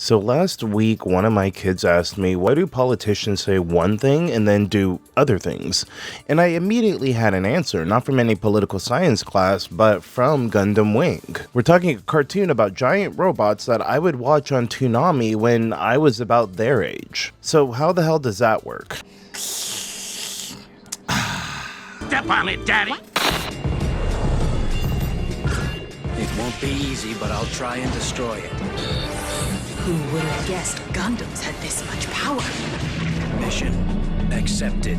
So last week, one of my kids asked me, why do politicians say one thing and then do other things? And I immediately had an answer, not from any political science class, but from Gundam Wing. We're talking a cartoon about giant robots that I would watch on Toonami when I was about their age. So how the hell does that work? Step on it, Daddy! It won't be easy, but I'll try and destroy it. Who would have guessed Gundams had this much power? Mission accepted.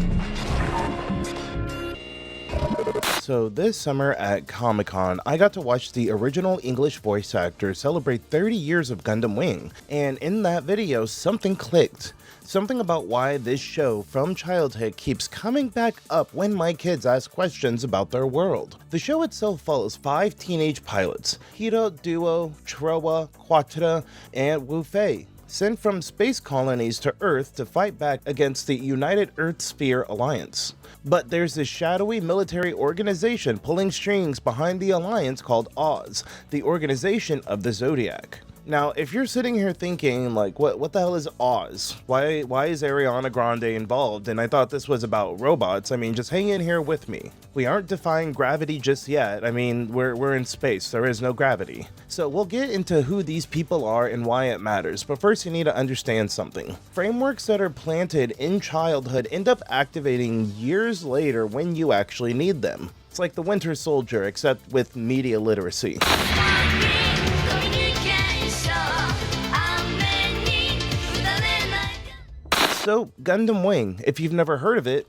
So this summer at Comic-Con, I got to watch the original English voice actor celebrate 30 years of Gundam Wing, and in that video, something clicked. Something about why this show from childhood keeps coming back up when my kids ask questions about their world. The show itself follows 5 teenage pilots, Hiro, Duo, Trowa, Quattro, and Wu Fei, sent from space colonies to Earth to fight back against the United Earth Sphere Alliance. But there's this shadowy military organization pulling strings behind the alliance called Oz, the Organization of the Zodiac. Now, if you're sitting here thinking, like, what the hell is Oz? Why is Ariana Grande involved? And I thought this was about robots. I mean, just hang in here with me. We aren't defying gravity just yet. I mean, we're in space. There is no gravity. So we'll get into who these people are and why it matters. But first, you need to understand something. Frameworks that are planted in childhood end up activating years later when you actually need them. It's like the Winter Soldier, except with media literacy. So, Gundam Wing, if you've never heard of it,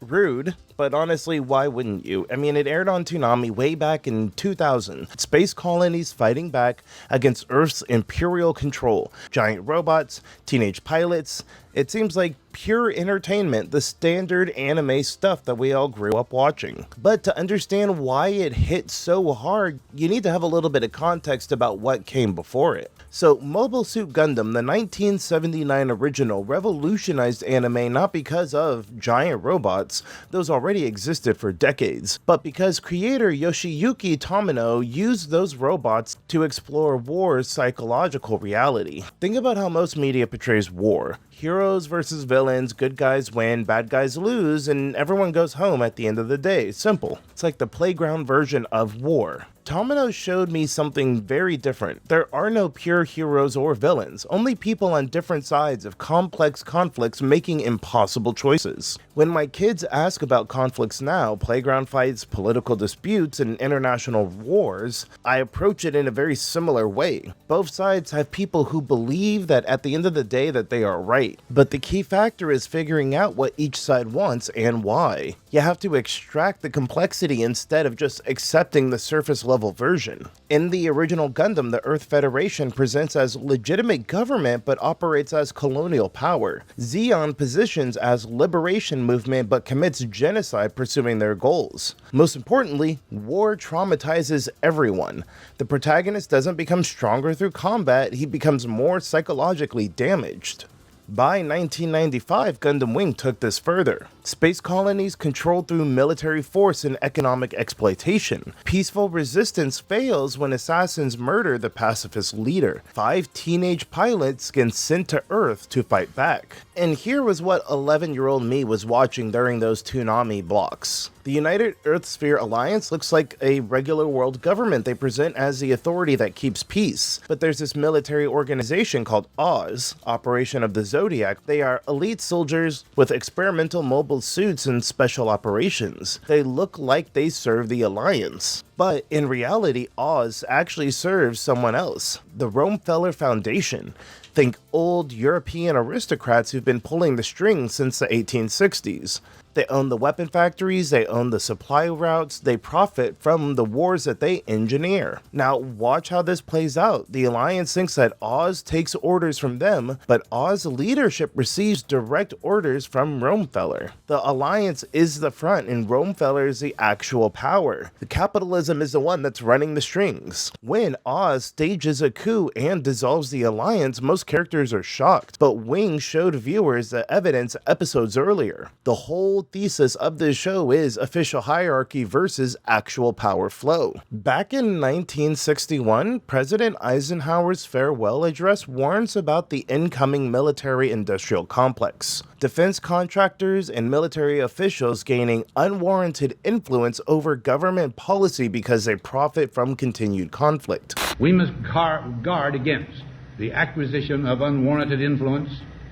rude, but honestly, why wouldn't you? I mean, it aired on Toonami way back in 2000. Space colonies fighting back against Earth's imperial control. Giant robots, teenage pilots. It seems like pure entertainment, the standard anime stuff that we all grew up watching. But to understand why it hit so hard, you need to have a little bit of context about what came before it. So, Mobile Suit Gundam, the 1979 original, revolutionized anime not because of giant robots, those already existed for decades, but because creator Yoshiyuki Tomino used those robots to explore war's psychological reality. Think about how most media portrays war. Heroes versus villains, good guys win, bad guys lose, and everyone goes home at the end of the day. Simple. It's like the playground version of war. Tomino showed me something very different. There are no pure heroes or villains, only people on different sides of complex conflicts making impossible choices. When my kids ask about conflicts now, playground fights, political disputes, and international wars, I approach it in a very similar way. Both sides have people who believe that at the end of the day that they are right, but the key factor is figuring out what each side wants and why. You have to extract the complexity instead of just accepting the surface level version. In the original Gundam, the Earth Federation presents as legitimate government but operates as colonial power. Zeon positions as liberation movement but commits genocide pursuing their goals. Most importantly, war traumatizes everyone. The protagonist doesn't become stronger through combat, he becomes more psychologically damaged. By 1995, Gundam Wing took this further. Space colonies controlled through military force and economic exploitation. Peaceful resistance fails when assassins murder the pacifist leader. 5 teenage pilots get sent to Earth to fight back. And here was what 11-year-old me was watching during those Toonami blocks. The United Earth Sphere Alliance looks like a regular world government they present as the authority that keeps peace. But there's this military organization called Oz, Operation of the Zodiac. They are elite soldiers with experimental mobile suits and special operations. They look like they serve the Alliance. But in reality, Oz actually serves someone else, the Romefeller Foundation. Think old European aristocrats who've been pulling the strings since the 1860s. They own the weapon factories, they own the supply routes, they profit from the wars that they engineer. Now watch how this plays out. The Alliance thinks that Oz takes orders from them, but Oz leadership receives direct orders from Romefeller. The Alliance is the front and Romefeller is the actual power. The capitalism Pacifism is the one that's running the strings. When Oz stages a coup and dissolves the alliance, most characters are shocked, but Wing showed viewers the evidence episodes earlier. The whole thesis of this show is official hierarchy versus actual power flow. Back in 1961, President Eisenhower's farewell address warns about the incoming military-industrial complex. Defense contractors and military officials gaining unwarranted influence over government policy because they profit from continued conflict. We must guard against the acquisition of unwarranted influence,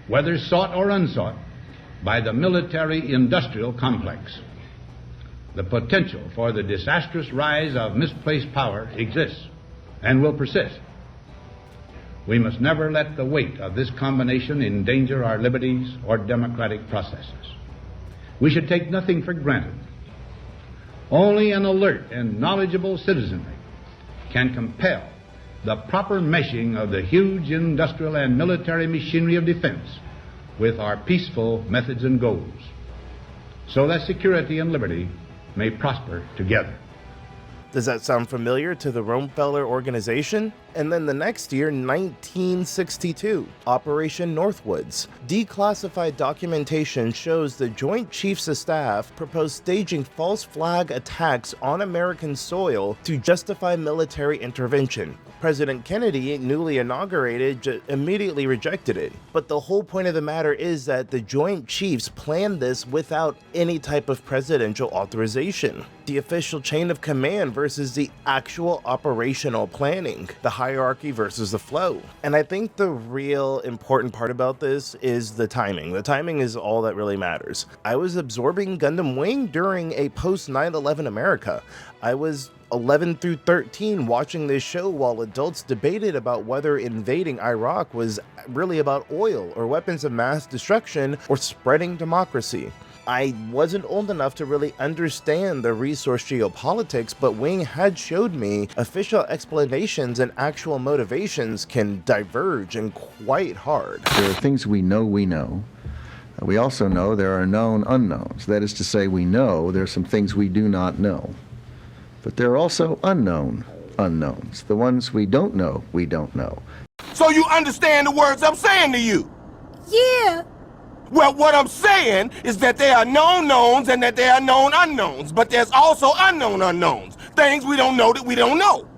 whether sought or unsought, by the military-industrial complex. The potential for the disastrous rise of misplaced power exists and will persist. We must never let the weight of this combination endanger our liberties or democratic processes. We should take nothing for granted. Only an alert and knowledgeable citizenry can compel the proper meshing of the huge industrial and military machinery of defense with our peaceful methods and goals, so that security and liberty may prosper together. Does that sound familiar to the Rockefeller organization? And then the next year, 1962, Operation Northwoods. Declassified documentation shows the Joint Chiefs of Staff proposed staging false flag attacks on American soil to justify military intervention. President Kennedy, newly inaugurated, immediately rejected it. But the whole point of the matter is that the Joint Chiefs planned this without any type of presidential authorization. The official chain of command versus the actual operational planning. The hierarchy versus the flow. And I think the real important part about this is the timing. The timing is all that really matters. I was absorbing Gundam Wing during a post 9/11 America. I was 11 through 13 watching this show while adults debated about whether invading Iraq was really about oil or weapons of mass destruction or spreading democracy. I wasn't old enough to really understand the resource geopolitics, but Wing had showed me official explanations and actual motivations can diverge and quite hard. There are things we know we know. We also know there are known unknowns. That is to say, we know there are some things we do not know. But there are also unknown unknowns. The ones we don't know, we don't know. So you understand the words I'm saying to you? Yeah. Well, what I'm saying is that there are known knowns and that there are known unknowns, but there's also unknown unknowns. Things we don't know that we don't know.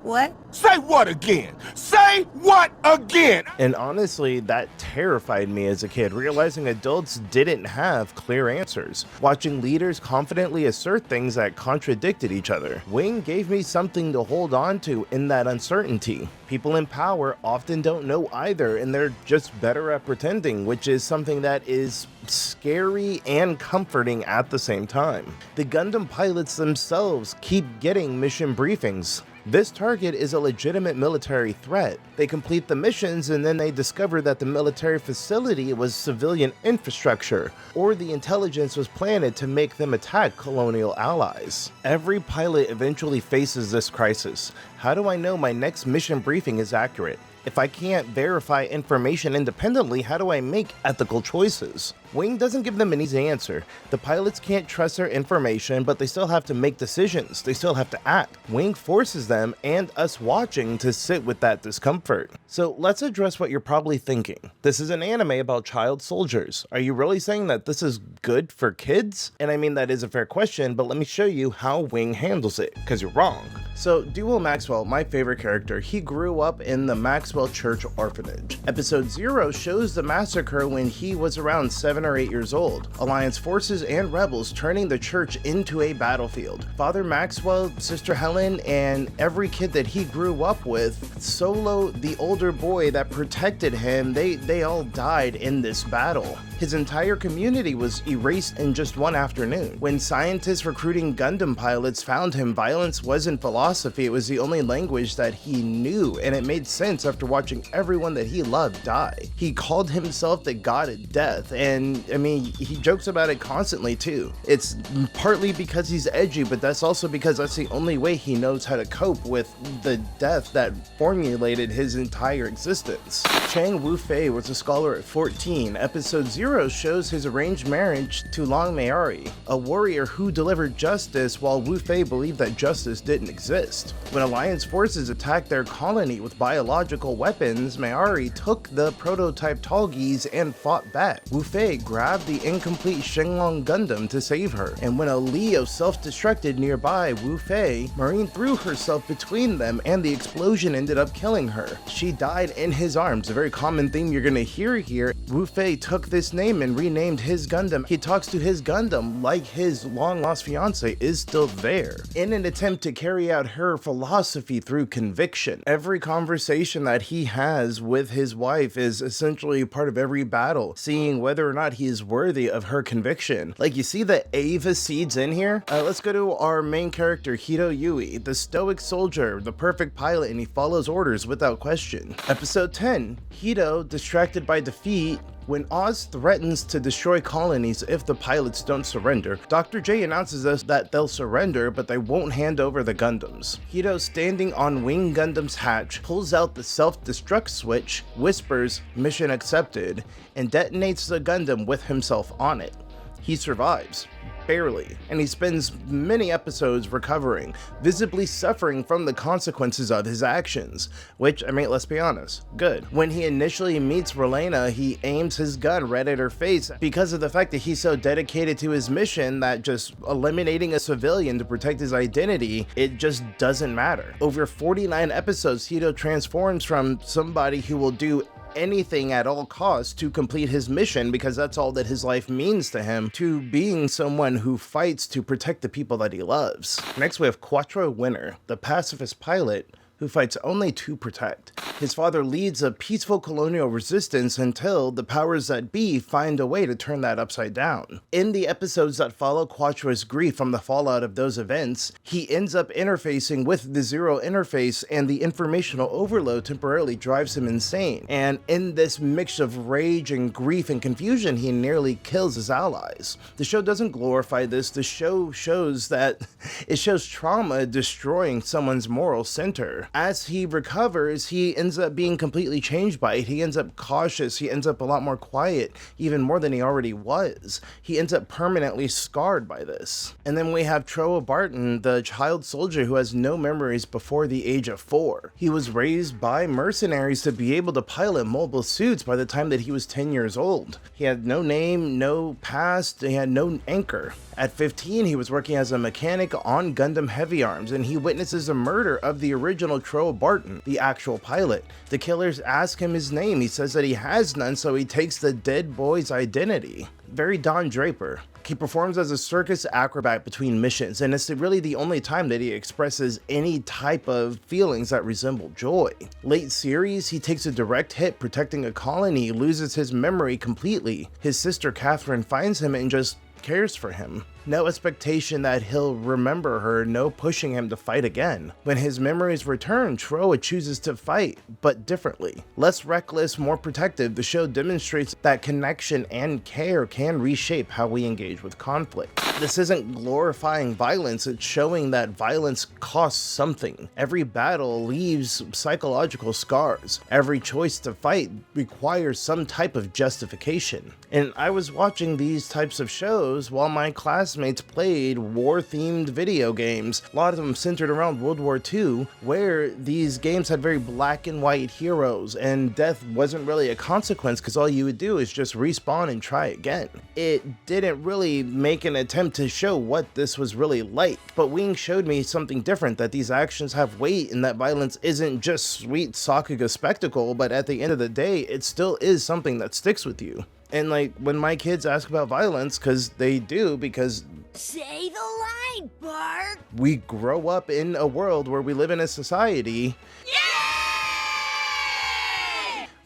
What? Say what again? Say what again? And honestly, that terrified me as a kid, realizing adults didn't have clear answers. Watching leaders confidently assert things that contradicted each other. Wing gave me something to hold on to in that uncertainty. People in power often don't know either, and they're just better at pretending, which is something that is scary and comforting at the same time. The Gundam pilots themselves keep getting mission briefings. This target is a legitimate military threat. They complete the missions and then they discover that the military facility was civilian infrastructure, or the intelligence was planted to make them attack colonial allies. Every pilot eventually faces this crisis. How do I know my next mission briefing is accurate? If I can't verify information independently, how do I make ethical choices? Wing doesn't give them an easy answer. The pilots can't trust their information, but they still have to make decisions. They still have to act. Wing forces them and us watching to sit with that discomfort. So let's address what you're probably thinking. This is an anime about child soldiers. Are you really saying that this is good for kids? And I mean, that is a fair question, but let me show you how Wing handles it, because you're wrong. So Duo Maxwell, my favorite character, he grew up in the Maxwell Church orphanage. Episode 0 shows the massacre when he was around 7 or 8 years old. Alliance forces and rebels turning the church into a battlefield. Father Maxwell, Sister Helen, and every kid that he grew up with, Solo, the older boy that protected him, they all died in this battle. His entire community was erased in just one afternoon. When scientists recruiting Gundam pilots found him, violence wasn't philosophy, it was the only language that he knew, and it made sense of after watching everyone that he loved die. He called himself the god of death, and I mean, he jokes about it constantly too. It's partly because he's edgy, but that's also because that's the only way he knows how to cope with the death that formulated his entire existence. Chang Wu-Fei was a scholar at 14. Episode 0 shows his arranged marriage to Long Mayari, a warrior who delivered justice while Wu-Fei believed that justice didn't exist. When Alliance forces attacked their colony with biological weapons, Mayari took the prototype Tallgeese and fought back. Wu-Fei grabbed the incomplete Shenlong Gundam to save her, and when a Leo self-destructed nearby Wu-Fei, Marine threw herself between them and the explosion ended up killing her. She died in his arms, a very common theme you're gonna hear here. Wu-Fei took this name and renamed his Gundam. He talks to his Gundam like his long-lost fiance is still there, in an attempt to carry out her philosophy through conviction. Every conversation that he has with his wife is essentially part of every battle, seeing whether or not he is worthy of her conviction. Like, you see the Ava seeds in here? Let's go to our main character, Hito Yui, the stoic soldier, the perfect pilot, and he follows orders without question. Episode 10, Hito, distracted by defeat. When Oz threatens to destroy colonies if the pilots don't surrender, Dr. J announces us that they'll surrender, but they won't hand over the Gundams. Hito, standing on Wing Gundam's hatch, pulls out the self-destruct switch, whispers, "Mission accepted," and detonates the Gundam with himself on it. He survives. Barely, and he spends many episodes recovering, visibly suffering from the consequences of his actions, which, I mean, let's be honest, good. When he initially meets Relena, he aims his gun right at her face because of the fact that he's so dedicated to his mission that just eliminating a civilian to protect his identity, it just doesn't matter. Over 49 episodes, Hito transforms from somebody who will do anything at all costs to complete his mission because that's all that his life means to him, to being someone who fights to protect the people that he loves. Next we have Quattro Winner, the pacifist pilot who fights only to protect. His father leads a peaceful colonial resistance until the powers that be find a way to turn that upside down. In the episodes that follow Quattro's grief from the fallout of those events, he ends up interfacing with the Zero interface, and the informational overload temporarily drives him insane. And in this mix of rage and grief and confusion, he nearly kills his allies. The show doesn't glorify this. The show shows that it shows trauma destroying someone's moral center. As he recovers, he ends up being completely changed by it. He ends up cautious. He ends up a lot more quiet, even more than he already was. He ends up permanently scarred by this. And then we have Troa Barton, the child soldier who has no memories before the age of 4. He was raised by mercenaries to be able to pilot mobile suits by the time that he was 10 years old. He had no name, no past, he had no anchor. At 15, he was working as a mechanic on Gundam Heavy Arms, and he witnesses the murder of the original Troa Barton, the actual pilot. The killers ask him his name. He says that he has none, so he takes the dead boy's identity. Very Don Draper. He performs as a circus acrobat between missions, and it's really the only time that he expresses any type of feelings that resemble joy. Late series, he takes a direct hit protecting a colony, loses his memory completely. His sister Catherine finds him and just cares for him. No expectation that he'll remember her, no pushing him to fight again. When his memories return, Troa chooses to fight, but differently. Less reckless, more protective, the show demonstrates that connection and care can reshape how we engage with conflict. This isn't glorifying violence, it's showing that violence costs something. Every battle leaves psychological scars. Every choice to fight requires some type of justification. And I was watching these types of shows while my classmates played war-themed video games, a lot of them centered around World War II, where these games had very black and white heroes, and death wasn't really a consequence because all you would do is just respawn and try again. It didn't really make an attempt to show what this was really like, but Wing showed me something different, that these actions have weight and that violence isn't just sweet Sakuga spectacle, but at the end of the day, it still is something that sticks with you. And like, when my kids ask about violence, because they do, because Say the line, Bart. we grow up in a world where we live in a society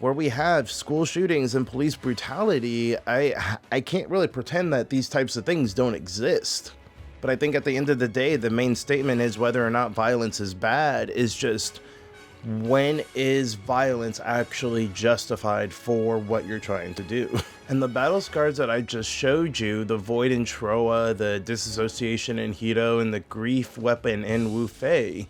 where we have school shootings and police brutality. I can't really pretend that these types of things don't exist. But I think at the end of the day, the main statement is whether or not violence is bad is just When is violence actually justified for what you're trying to do? And the battle scars that I just showed you, the Void in Troa, the Disassociation in Hito, and the Grief Weapon in Wu Fei,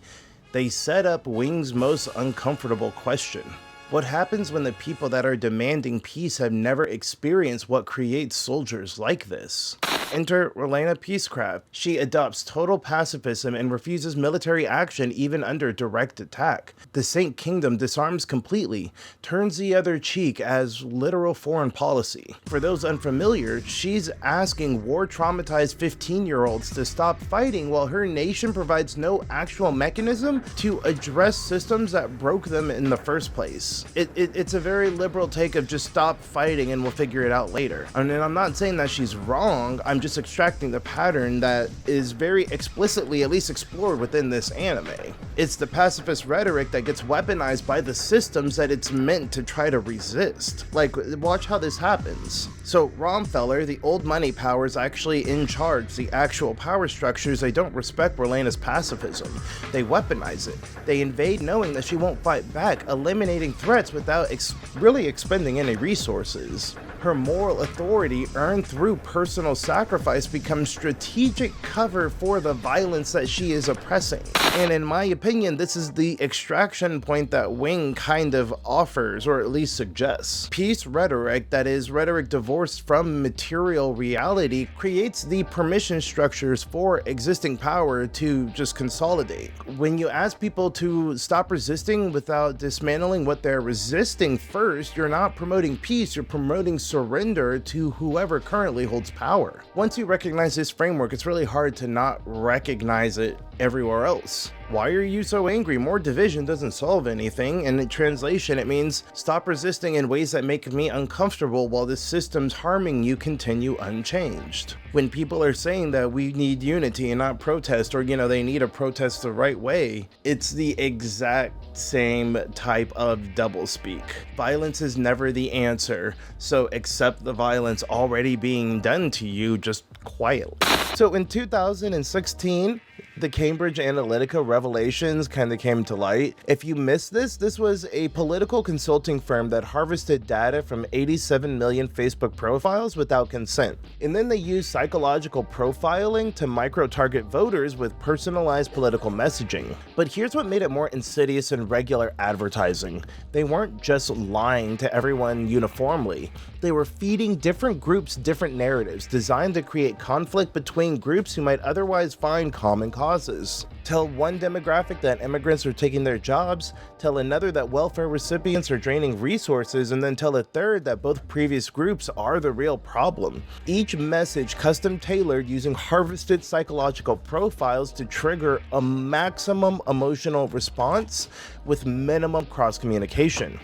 they set up Wing's most uncomfortable question. What happens when the people that are demanding peace have never experienced what creates soldiers like this? Enter Relena Peacecraft. She adopts total pacifism and refuses military action even under direct attack. The Saint Kingdom disarms completely, turns the other cheek as literal foreign policy. For those unfamiliar, she's asking war-traumatized 15-year-olds to stop fighting while her nation provides no actual mechanism to address systems that broke them in the first place. It's a very liberal take of just stop fighting and we'll figure it out later. And I'm not saying that she's wrong, I'm just extracting the pattern that is very explicitly at least explored within this anime. It's the pacifist rhetoric that gets weaponized by the systems that it's meant to try to resist. Like, watch how this happens. So Romfeller, the old money power, is actually in charge. The actual power structures, they don't respect Relena's pacifism. They weaponize it. They invade knowing that she won't fight back, eliminating threats without really expending any resources. Her moral authority earned through personal sacrifice becomes strategic cover for the violence that she is oppressing. And in my opinion, this is the extraction point that Wing kind of offers, or at least suggests. Peace rhetoric, that is rhetoric divorced from material reality, creates the permission structures for existing power to just consolidate. When you ask people to stop resisting without dismantling what they're resisting first, you're not promoting peace, you're promoting surrender to whoever currently holds power. Once you recognize this framework, it's really hard to not recognize it everywhere else. Why are you so angry? More division doesn't solve anything, and in translation it means stop resisting in ways that make me uncomfortable while the systems harming you continue unchanged. When people are saying that we need unity and not protest, or they need to protest the right way, it's the exact same type of doublespeak. Violence is never the answer, so accept the violence already being done to you just quietly. So in 2016, the Cambridge Analytica revelations kind of came to light. If you missed this was a political consulting firm that harvested data from 87 million Facebook profiles without consent. And then they used psychological profiling to micro-target voters with personalized political messaging. But here's what made it more insidious than regular advertising. They weren't just lying to everyone uniformly. They were feeding different groups different narratives designed to create conflict between groups who might otherwise find common causes. Tell one demographic that immigrants are taking their jobs, tell another that welfare recipients are draining resources, and then tell a third that both previous groups are the real problem. Each message custom tailored using harvested psychological profiles to trigger a maximum emotional response with minimum cross communication.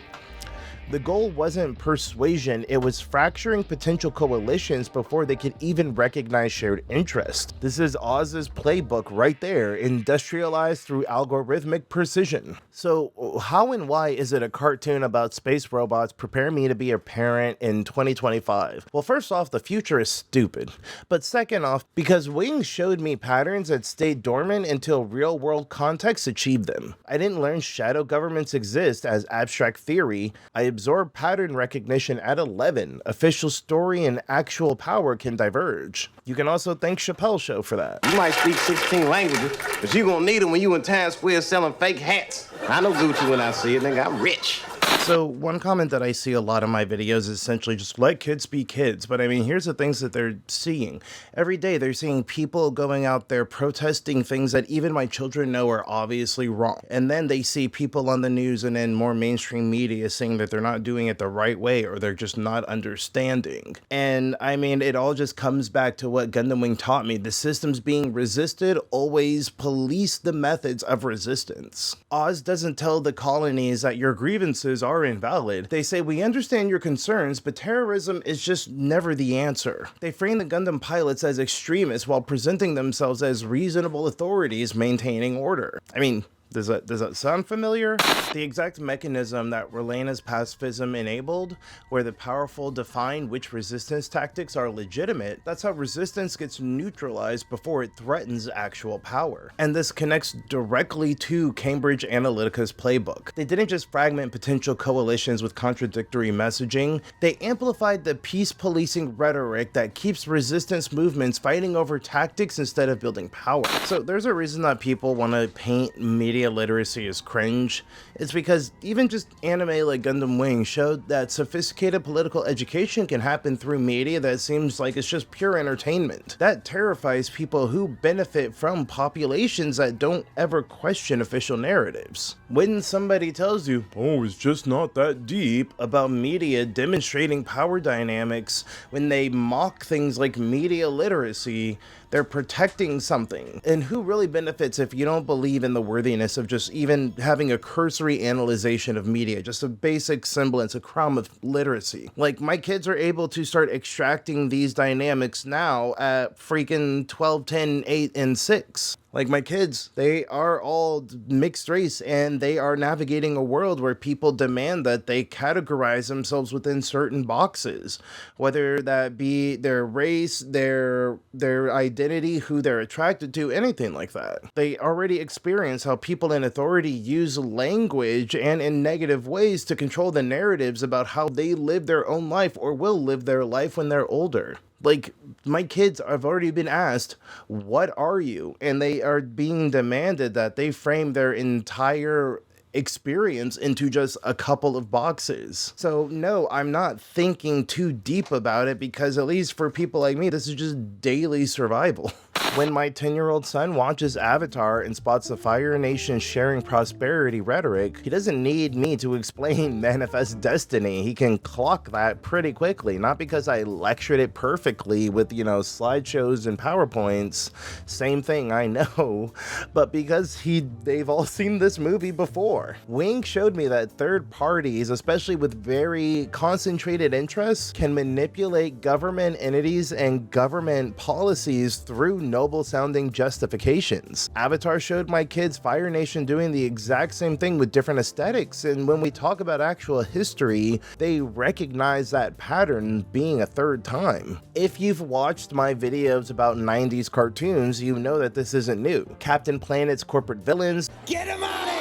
The goal wasn't persuasion, it was fracturing potential coalitions before they could even recognize shared interest. This is Oz's playbook right there, industrialized through algorithmic precision. So how and why is it a cartoon about space robots prepare me to be a parent in 2025? Well, first off, the future is stupid. But second off, because Wing showed me patterns that stayed dormant until real-world context achieved them. I didn't learn shadow governments exist as abstract theory. I absorb pattern recognition at 11. Official story and actual power can diverge. You can also thank Chappelle's show for that. You might speak 16 languages, but you gonna need them when you in Times Square selling fake hats. I know Gucci when I see it, nigga, I'm rich. So one comment that I see a lot in my videos is essentially just let kids be kids. But I mean, here's the things that they're seeing. Every day they're seeing people going out there protesting things that even my children know are obviously wrong. And then they see people on the news and in more mainstream media saying that they're not doing it the right way or they're just not understanding. And I mean, it all just comes back to what Gundam Wing taught me. The systems being resisted always police the methods of resistance. Oz doesn't tell the colonies that your grievances are invalid. They say, we understand your concerns, but terrorism is just never the answer. They frame the Gundam pilots as extremists while presenting themselves as reasonable authorities maintaining order. I mean, Does that sound familiar? The exact mechanism that Relena's pacifism enabled, where the powerful define which resistance tactics are legitimate, that's how resistance gets neutralized before it threatens actual power. And this connects directly to Cambridge Analytica's playbook. They didn't just fragment potential coalitions with contradictory messaging, they amplified the peace policing rhetoric that keeps resistance movements fighting over tactics instead of building power. So there's a reason that people want to paint media literacy as cringe. It's because even just anime like Gundam Wing showed that sophisticated political education can happen through media that seems like it's just pure entertainment. That terrifies people who benefit from populations that don't ever question official narratives. When somebody tells you, oh, it's just not that deep, about media demonstrating power dynamics, when they mock things like media literacy, they're protecting something. And who really benefits if you don't believe in the worthiness of just even having a cursory analyzation of media, just a basic semblance, a crumb of literacy? Like, my kids are able to start extracting these dynamics now at freaking 12, 10, 8, and 6. Like, my kids, they are all mixed race, and they are navigating a world where people demand that they categorize themselves within certain boxes, whether that be their race, their identity, who they're attracted to, anything like that. They already experience how people in authority use language and in negative ways to control the narratives about how they live their own life or will live their life when they're older. Like, my kids have already been asked, what are you? And they are being demanded that they frame their entire experience into just a couple of boxes. So no, I'm not thinking too deep about it, because at least for people like me, this is just daily survival. When my 10-year-old son watches Avatar and spots the Fire Nation sharing prosperity rhetoric, he doesn't need me to explain manifest destiny. He can clock that pretty quickly, not because I lectured it perfectly with, slideshows and PowerPoints, same thing, I know, but because they've all seen this movie before. Wing showed me that third parties, especially with very concentrated interests, can manipulate government entities and government policies through noble sounding justifications. Avatar showed my kids Fire Nation doing the exact same thing with different aesthetics, and when we talk about actual history, they recognize that pattern being a third time. If you've watched my videos about 90s cartoons, you know that this isn't new. Captain Planet's corporate villains, Get him out of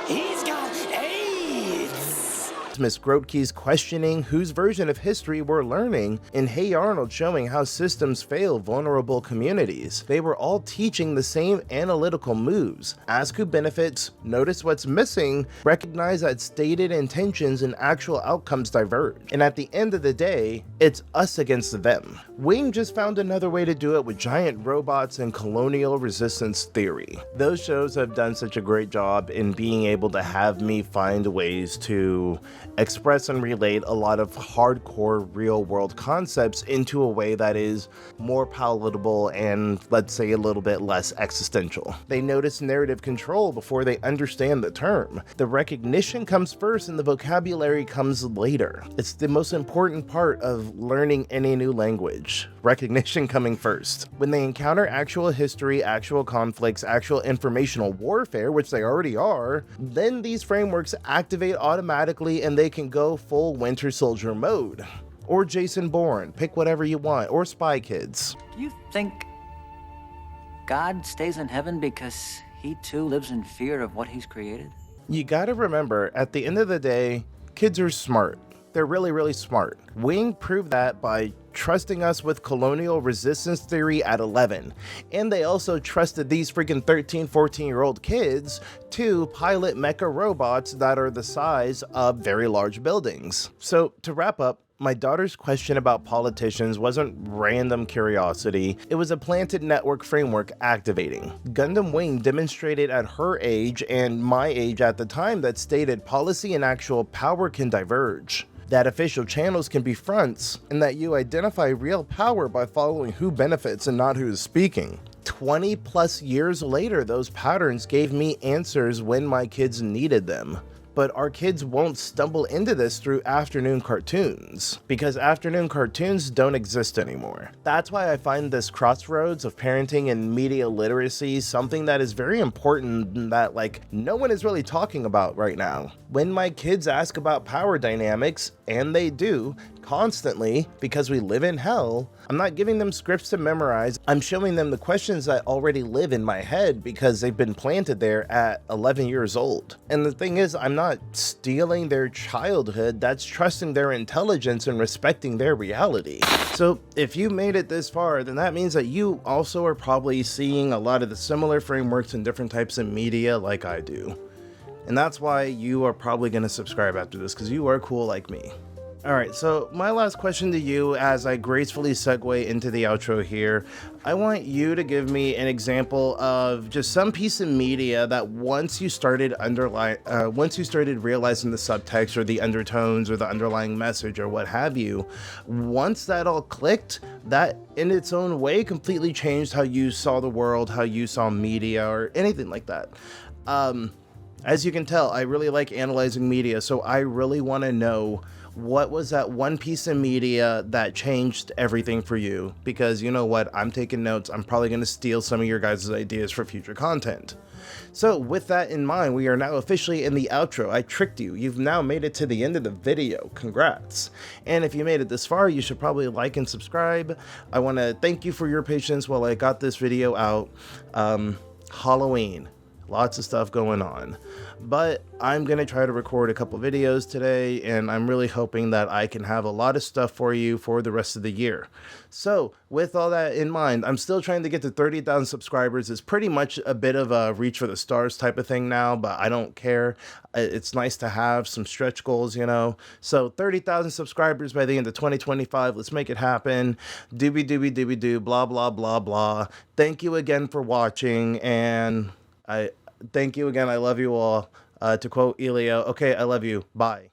here! He's got AIDS! Miss Grotke's questioning whose version of history we're learning, and Hey Arnold showing how systems fail vulnerable communities. They were all teaching the same analytical moves. Ask who benefits, notice what's missing, recognize that stated intentions and actual outcomes diverge. And at the end of the day, it's us against them. Wing just found another way to do it with giant robots and colonial resistance theory. Those shows have done such a great job in being able to have me find ways to express and relate a lot of hardcore real world concepts into a way that is more palatable and, let's say, a little bit less existential. They notice narrative control before they understand the term. The recognition comes first and the vocabulary comes later. It's the most important part of learning any new language. Recognition coming first. When they encounter actual history, actual conflicts, actual informational warfare, which they already are, then these frameworks activate automatically and they can go full Winter Soldier mode. Or Jason Bourne, pick whatever you want, or Spy Kids. Do you think God stays in heaven because he too lives in fear of what he's created? You gotta remember, at the end of the day, kids are smart. They're really, really smart. Wing proved that by trusting us with colonial resistance theory at 11. And they also trusted these freaking 13, 14-year-old kids to pilot mecha robots that are the size of very large buildings. So to wrap up, my daughter's question about politicians wasn't random curiosity, it was a planted network framework activating. Gundam Wing demonstrated at her age and my age at the time that stated policy and actual power can diverge, that official channels can be fronts, and that you identify real power by following who benefits and not who is speaking. 20 plus years later, those patterns gave me answers when my kids needed them. but our kids won't stumble into this through afternoon cartoons, because afternoon cartoons don't exist anymore. That's why I find this crossroads of parenting and media literacy something that is very important and that like no one is really talking about right now. When my kids ask about power dynamics, and they do constantly because we live in hell, I'm not giving them scripts to memorize. I'm showing them the questions that already live in my head because they've been planted there at 11 years old. And the thing is, I'm not stealing their childhood, that's trusting their intelligence and respecting their reality. So if you made it this far, then that means that you also are probably seeing a lot of the similar frameworks in different types of media like I do. And that's why you are probably going to subscribe after this, because you are cool like me. Alright, so my last question to you as I gracefully segue into the outro here, I want you to give me an example of just some piece of media that once you started realizing the subtext or the undertones or the underlying message or what have you, once that all clicked, that in its own way completely changed how you saw the world, how you saw media, or anything like that. As you can tell, I really like analyzing media, so I really want to know what was that one piece of media that changed everything for you? Because you know what, I'm taking notes. I'm probably going to steal some of your guys' ideas for future content. So with that in mind, we are now officially in the outro. I tricked you. You've now made it to the end of the video. Congrats. And if you made it this far, you should probably like and subscribe. I want to thank you for your patience while I got this video out. Halloween. Lots of stuff going on, but I'm gonna try to record a couple videos today, and I'm really hoping that I can have a lot of stuff for you for the rest of the year. So with all that in mind, I'm still trying to get to 30,000 subscribers. It's pretty much a bit of a reach for the stars type of thing now, but I don't care. It's nice to have some stretch goals, you know. So 30,000 subscribers by the end of 2025. Let's make it happen. Doobie doobie doobie doo, blah blah blah blah. Thank you again for watching, and thank you again. I love you all. To quote Elio, okay, I love you. Bye.